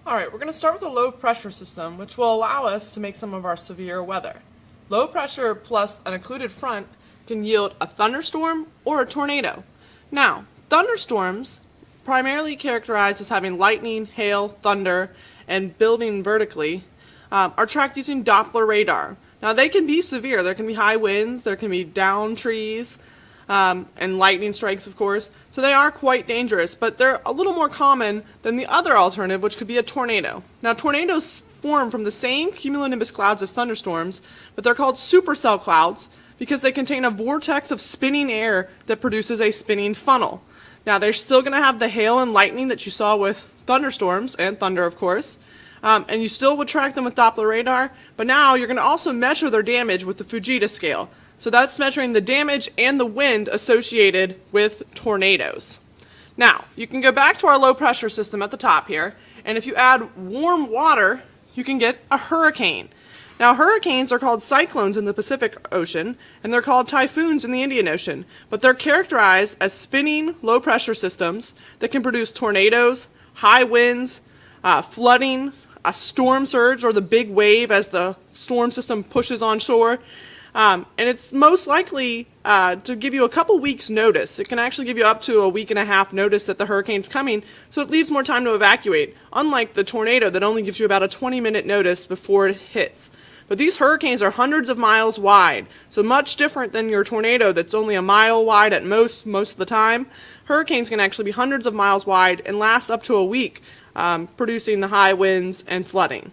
Alright, we're going to start with a low pressure system, which will allow us to make some of our severe weather. Low pressure plus an occluded front can yield a thunderstorm or a tornado. Now, thunderstorms, primarily characterized as having lightning, hail, thunder, and building vertically, are tracked using Doppler radar. Now, they can be severe. There can be high winds, there can be downed trees, and lightning strikes, of course. So they are quite dangerous, but they're a little more common than the other alternative, which could be a tornado. Now, tornadoes form from the same cumulonimbus clouds as thunderstorms, but they're called supercell clouds because they contain a vortex of spinning air that produces a spinning funnel. Now, they're still going to have the hail and lightning that you saw with thunderstorms, and thunder, of course, and you still would track them with Doppler radar, but now you're going to also measure their damage with the Fujita scale. So that's measuring the damage and the wind associated with tornadoes. Now, you can go back to our low pressure system at the top here, and if you add warm water, you can get a hurricane. Now, hurricanes are called cyclones in the Pacific Ocean, and they're called typhoons in the Indian Ocean, but they're characterized as spinning low pressure systems that can produce tornadoes, high winds, flooding, a storm surge or the big wave as the storm system pushes on shore. And it's most likely to give you a couple weeks notice. It can actually give you up to a week and a half notice that the hurricane's coming, so it leaves more time to evacuate, unlike the tornado that only gives you about a 20-minute notice before it hits. But these hurricanes are hundreds of miles wide, so much different than your tornado that's only a mile wide at most of the time. Hurricanes can actually be hundreds of miles wide and last up to a week, producing the high winds and flooding.